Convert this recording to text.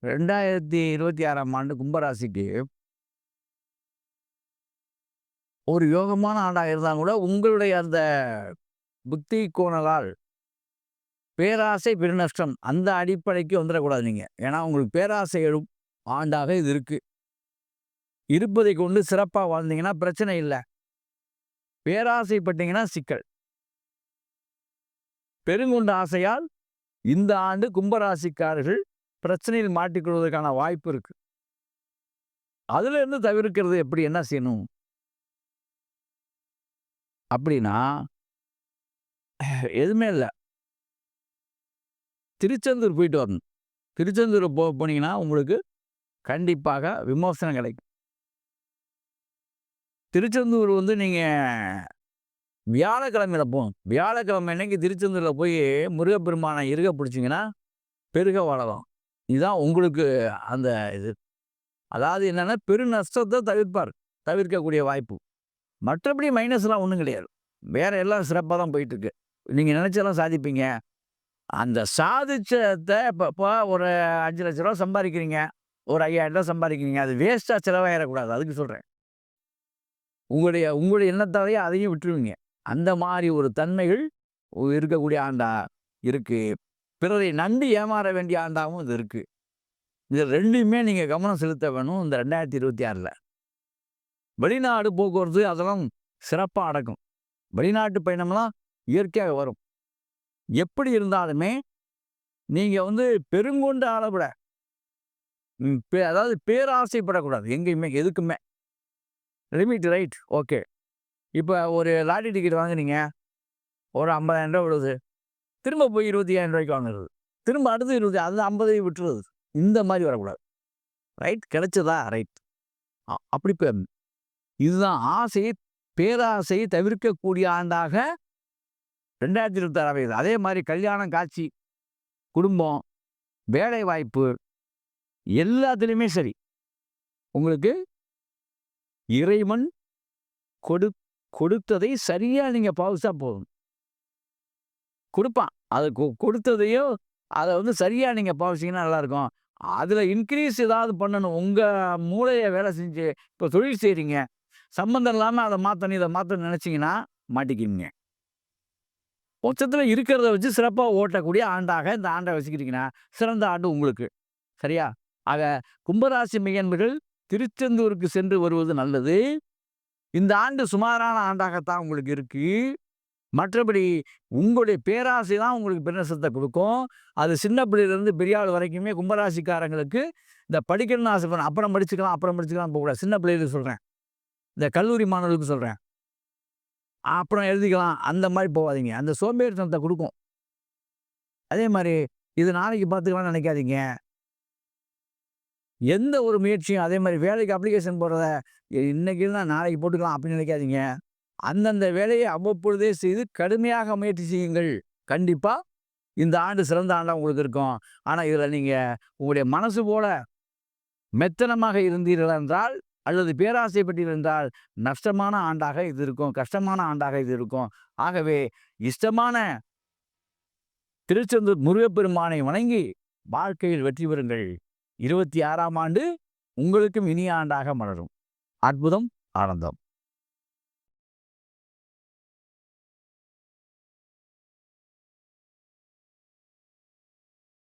2026ஆம் ஆண்டு கும்பராசிக்கு ஒரு யோகமான ஆண்டாக இருந்தா கூட, உங்களுடைய அந்த புத்தி கோணலால் பேராசை பெருநஷ்டம் அந்த அடிப்படைக்கு வந்துடக்கூடாது நீங்க. ஏன்னா, உங்களுக்கு பேராசை எழும் ஆண்டாக இது இருக்கு. இருப்பதை கொண்டு சிறப்பா வாழ்ந்தீங்கன்னா பிரச்சனை இல்ல. பேராசைப்பட்டீங்கன்னா சிக்கல். பெருங்கொண்ட ஆசையால் இந்த ஆண்டு கும்பராசிக்காரர்கள் பிரச்சனையில் மாட்டிக்கொள்வதற்கான வாய்ப்பு இருக்கு. அதிலிருந்து தவிர்க்கிறது எப்படி? என்ன செய்யணும்? அப்படின்னா, எதுவுமே இல்ல. திருச்செந்தூர் போயிட்டு வரணும். திருச்செந்தூர் போனீங்கன்னா, உங்களுக்கு கண்டிப்பாக விமோசனம் கிடைக்கும். திருச்செந்தூர் நீங்க வியாழக்கிழமையில போணும். வியாழக்கிழமை அன்னைக்கு திருச்செந்தூர்ல போய் முருகப்பெருமான இறுக பிடிச்சீங்கன்னா, பெருக வளரும். இதுதான் உங்களுக்கு அந்த இது. அதாவது என்னன்னா, பெருநஷ்டத்த தவிர்க்கக்கூடிய வாய்ப்பு. மற்றபடி மைனஸ்லாம் ஒண்ணும் கிடையாது. வேற எல்லாம் சிறப்பா தான் போயிட்டுருக்கு. நீங்க நினைச்சதெல்லாம் சாதிப்பீங்க. அந்த சாதிச்சத இப்ப ஒரு ரூ. 5,00,000 சம்பாதிக்கிறீங்க. ஒரு ரூ. 5,000 சம்பாதிக்கிறீங்க. அது வேஸ்ட்டா செலவாயிறக்கூடாது. அதுக்கு சொல்றேன். உங்களுடைய உங்களுடைய எண்ணத்தாலேயே அதையும் விட்டுருவீங்க. அந்த மாரி ஒரு தன்மைகள் இருக்கக்கூடிய ஆண்டா இருக்கு. பிறரை நம்பி ஏமாற வேண்டிய ஆண்டாவும் இது இருக்கு. இது 2யுமே நீங்க கவனம் செலுத்த வேணும் இந்த 2026ல. வெளிநாடு போக்குவரத்து அதெல்லாம் சிறப்பா நடக்கும். வெளிநாட்டு பயணம்லாம் இயற்கையாக வரும். எப்படி இருந்தாலுமே, நீங்க பெருங்கொண்ட அளவிட அதாவது பேராசைப்படக்கூடாது. எங்கேயுமே, எதுக்குமே. Limit right. ஓகே. இப்ப ஒரு லாட்டரி டிக்கெட் வாங்குனீங்க. ஒரு ரூ. 50,000 விழுது. திரும்ப போய் ரூ. 25,000 வாங்குறது. திரும்ப அடுத்து 20 அது 50 விட்டுறது. இந்த மாரி வரக்கூடாது. ரைட் கிடைச்சதா? ரைட். அப்படி இதுதான் பேராசையை தவிர்க்கக்கூடிய ஆண்டாக 2026 அமையுது. அதே மாரி கல்யாணம், காட்சி, குடும்பம், வேலை வாய்ப்பு எல்லாத்துலயுமே சரி. உங்களுக்கு இறைவன் கொடுத்ததை சரியா நீங்க பாவிச்சா போதும். குடுப்பான். அது கொடுத்ததையும் அத சரியா நீங்க பாவிச்சீங்கன்னா நல்லாருக்கும். அதுல இன்கிரீஸ் ஏதாவது பண்ணணும். உங்க மூளைய வேலை செஞ்சு இப்ப தொழில் செய்றீங்க. சம்மந்தம் இல்லாம அத மாத்தணும், இத மாத்தணும்னு நெனச்சீங்கன்னா மாட்டிக்குவீங்க. மொத்தத்துல இருக்கிறத வச்சு சிறப்பா ஓட்டக்கூடிய ஆண்டாக இந்த ஆண்ட வச்சுக்கிட்டீங்கன்னா, சிறந்த ஆண்டு உங்களுக்கு. சரியா? ஆக கும்பராசி மெய்யன்பர்கள் திருச்செந்தூருக்கு சென்று வருவது நல்லது. இந்த ஆண்டு சுமாரான ஆண்டாகத்தான் உங்களுக்கு இருக்கு. மற்றபடி உங்களுடைய பேராசை தான் உங்களுக்கு பெருநஷ்டத்த குடுக்கும். அது சின்ன பிள்ளையிலேருந்து பெரிய ஆள் வரைக்குமே கும்பராசிக்காரங்களுக்கு இந்த படிக்கணும்னு ஆசைப்படுறேன். அப்புறம் படிச்சுக்கலாம், அப்புறம் படிச்சுக்கலாம் போகக்கூடாது. சின்ன பிள்ளைகளுக்கு சொல்றேன். இந்த கல்லூரி மாணவர்களுக்கு சொல்றேன். அப்புறம் எழுதிக்கலாம். அந்த மாரி போவாதீங்க. அந்த சோம்பேறித்தனத்த குடுக்கும். அதே மாரி இது நாளைக்கு பார்த்துக்கலாம்னு நெனைக்காதீங்க. எந்த ஒரு முயற்சியும் அதே மாரி வேலைக்கு அப்ளிகேஷன் போடுறத இன்னைக்கு இருந்தா நாளைக்கு போட்டுக்கலாம் அப்படின்னு நெனைக்காதீங்க. அந்தந்த வேலையை அவ்வப்பொழுதே செய்து கடுமையாக முயற்சி செய்யுங்கள். கண்டிப்பா இந்த ஆண்டு சிறந்த ஆண்டா உங்களுக்கு இருக்கும். ஆனா, இதுல நீங்க உங்களுடைய மனசு போல மெத்தனமாக இருந்தீர்கள் என்றால், அல்லது பேராசைப்பட்டீர்கள் என்றால், நஷ்டமான ஆண்டாக இது இருக்கும். கஷ்டமான ஆண்டாக இது இருக்கும். ஆகவே இஷ்டமான திருச்செந்தூர் முருகப்பெருமானை வணங்கி வாழ்க்கையில் வெற்றி பெறுங்கள். 26ஆம் ஆண்டு உங்களுக்கும் இனிய ஆண்டாக மலரும். அற்புதம், ஆனந்தம்.